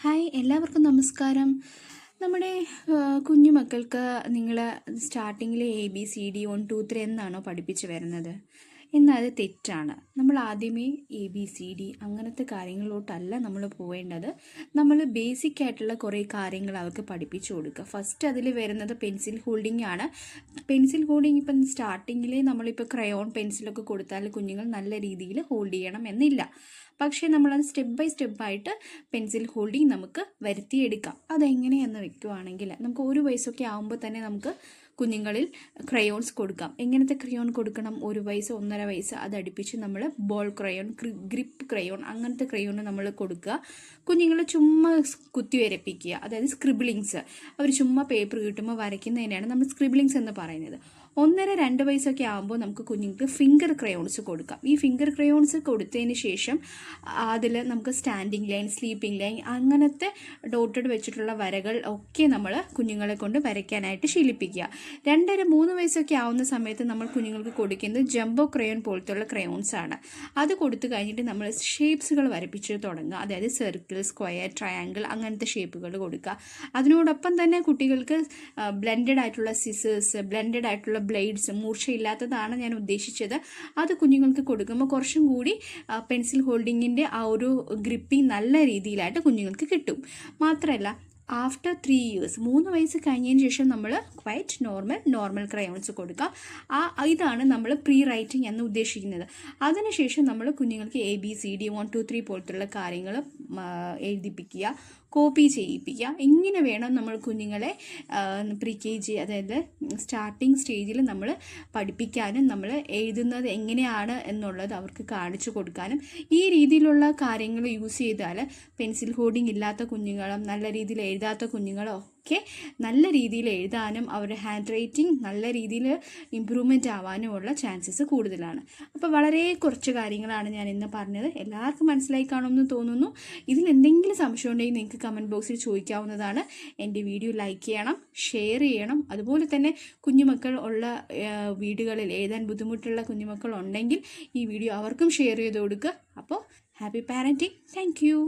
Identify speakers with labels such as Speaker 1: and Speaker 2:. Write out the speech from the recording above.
Speaker 1: Hi, എല്ലാവർക്കും നമസ്കാരം. നമ്മുടെ കുഞ്ഞുമക്കൾക്ക് നിങ്ങൾ സ്റ്റാർട്ടിങ്ങിൽ ABCD 1 2 3 എന്നാണോ പഠിപ്പിച്ച് വരുന്നത്? എന്നാൽ അത് തെറ്റാണ്. നമ്മൾ ആദ്യമേ ABCD അങ്ങനത്തെ കാര്യങ്ങളിലോട്ടല്ല നമ്മൾ പോവേണ്ടത്. നമ്മൾ ബേസിക് ആയിട്ടുള്ള കുറേ കാര്യങ്ങൾ അവർക്ക് പഠിപ്പിച്ചു കൊടുക്കുക. ഫസ്റ്റ് അതിൽ വരുന്നത് പെൻസിൽ ഹോൾഡിംഗ് ആണ്. പെൻസിൽ ഹോൾഡിംഗ് ഇപ്പം സ്റ്റാർട്ടിങ്ങിൽ നമ്മളിപ്പോൾ ക്രയോൺ പെൻസിലൊക്കെ കൊടുത്താൽ കുഞ്ഞുങ്ങൾ നല്ല രീതിയിൽ ഹോൾഡ് ചെയ്യണം എന്നില്ല. പക്ഷേ നമ്മളത് സ്റ്റെപ്പ് ബൈ സ്റ്റെപ്പായിട്ട് പെൻസിൽ ഹോൾഡിംഗ് നമുക്ക് വരുത്തിയെടുക്കാം. അതെങ്ങനെയെന്ന് വെക്കുവാണെങ്കിൽ നമുക്ക് 1 വയസ്സൊക്കെ ആകുമ്പോൾ തന്നെ നമുക്ക് കുഞ്ഞുങ്ങളിൽ ക്രയോൺസ് കൊടുക്കാം. എങ്ങനത്തെ ക്രയോൺ കൊടുക്കണം? 1 വയസ്സ് 1.5 വയസ്സ് അത് അടുപ്പിച്ച് നമ്മൾ ബോൾ ക്രയോൺ, ഗ്രിപ്പ് ക്രയോൺ അങ്ങനത്തെ ക്രയോൺ നമ്മൾ കൊടുക്കുക. കുഞ്ഞുങ്ങളെ ചുമ്മാ കുത്തി വരപ്പിക്കുക, അതായത് സ്ക്രിബിളിങ്സ്. അവർ ചുമ്മാ പേപ്പർ കിട്ടുമ്പോൾ വരയ്ക്കുന്നതിനാണ് നമ്മൾ സ്ക്രിബിളിങ്സ് എന്ന് പറയുന്നത്. 1.5-2 വയസ്സൊക്കെ ആകുമ്പോൾ നമുക്ക് കുഞ്ഞുങ്ങൾക്ക് ഫിംഗർ ക്രയോൺസ് കൊടുക്കാം. ഈ ഫിംഗർ ക്രയോൺസ് കൊടുത്തതിന് ശേഷം അതിൽ നമുക്ക് സ്റ്റാൻഡിങ് ലൈൻ, സ്ലീപ്പിംഗ് ലൈൻ അങ്ങനത്തെ ഡോട്ടഡ് വെച്ചിട്ടുള്ള വരകൾ ഒക്കെ നമ്മൾ കുഞ്ഞുങ്ങളെ കൊണ്ട് വരയ്ക്കാനായിട്ട് ശീലിപ്പിക്കുക. 2.5-3 വയസ്സൊക്കെ ആവുന്ന സമയത്ത് നമ്മൾ കുഞ്ഞുങ്ങൾക്ക് കൊടുക്കുന്നത് ജംബോ ക്രയോൺ പോലത്തുള്ള ക്രയോൺസ് ആണ്. അത് കൊടുത്തു കഴിഞ്ഞിട്ട് നമ്മൾ ഷേപ്സുകൾ വരപ്പിച്ച് തുടങ്ങുക. അതായത് സർക്കിൾ, സ്ക്വയർ, ട്രയാങ്കിൾ അങ്ങനത്തെ ഷേപ്പുകൾ കൊടുക്കുക. അതിനോടൊപ്പം തന്നെ കുട്ടികൾക്ക് ബ്ലെൻഡഡ് ആയിട്ടുള്ള സിസേഴ്സ്, ബ്ലെൻഡഡ് ആയിട്ടുള്ള ബ്ലേഡ്സ്, മൂർച്ചയില്ലാത്തതാണ് ഞാൻ ഉദ്ദേശിച്ചത്. അത് കുഞ്ഞുങ്ങൾക്ക് കൊടുക്കുമ്പോൾ കുറച്ചും കൂടി പെൻസിൽ ഹോൾഡിങ്ങിൻ്റെ ആ ഒരു ഗ്രിപ്പിംഗ് നല്ല രീതിയിലായിട്ട് കുഞ്ഞുങ്ങൾക്ക് കിട്ടും. മാത്രമല്ല ആഫ്റ്റർ 3 ഇയേഴ്സ് 3 വയസ്സ് കഴിഞ്ഞതിന് ശേഷം നമ്മൾ ക്വൈറ്റ് നോർമൽ ക്രയോൺസ് കൊടുക്കാം. ഇതാണ് നമ്മൾ പ്രീ റൈറ്റിംഗ് എന്ന് ഉദ്ദേശിക്കുന്നത്. അതിനുശേഷം നമ്മൾ കുഞ്ഞുങ്ങൾക്ക് ABCD 1 2 3 പോലത്തുള്ള കാര്യങ്ങൾ എഴുതിപ്പിക്കുക, കോപ്പി ചെയ്യിപ്പിക്കുക. ഇങ്ങനെ വേണം നമ്മൾ കുഞ്ഞുങ്ങളെ pre-KG അതായത് സ്റ്റാർട്ടിങ് സ്റ്റേജിൽ നമ്മൾ പഠിപ്പിക്കാനും നമ്മൾ എഴുതുന്നത് എങ്ങനെയാണ് എന്നുള്ളത് അവർക്ക് കാണിച്ചു കൊടുക്കാനും. ഈ രീതിയിലുള്ള കാര്യങ്ങൾ യൂസ് ചെയ്താൽ പെൻസിൽ ഹോൾഡിംഗ് ഇല്ലാത്ത കുഞ്ഞുങ്ങളും നല്ല രീതിയിൽ എഴുതാത്ത കുഞ്ഞുങ്ങളും ഒക്കെ നല്ല രീതിയിൽ എഴുതാനും അവരുടെ ഹാൻഡ് റൈറ്റിംഗ് നല്ല രീതിയിൽ ഇമ്പ്രൂവ്മെൻ്റ് ആവാനുമുള്ള ചാൻസസ് കൂടുതലാണ്. അപ്പോൾ വളരെ കുറച്ച് കാര്യങ്ങളാണ് ഞാൻ ഇന്ന് പറഞ്ഞത്. എല്ലാവർക്കും മനസ്സിലായി കാണുമെന്ന് തോന്നുന്നു. ഇതിൽ എന്തെങ്കിലും സംശയം ഉണ്ടെങ്കിൽ നിങ്ങൾക്ക് കമൻറ്റ് ബോക്സിൽ ചോദിക്കാവുന്നതാണ്. എൻ്റെ വീഡിയോ ലൈക്ക് ചെയ്യണം, ഷെയർ ചെയ്യണം. അതുപോലെ തന്നെ കുഞ്ഞുമക്കൾ ഉള്ള വീടുകളിൽ എഴുതാൻ ബുദ്ധിമുട്ടുള്ള കുഞ്ഞുമക്കൾ ഉണ്ടെങ്കിൽ ഈ വീഡിയോ അവർക്കും ഷെയർ ചെയ്ത് കൊടുക്കുക. അപ്പോൾ ഹാപ്പി പാരൻറ്റിങ്. Thank you.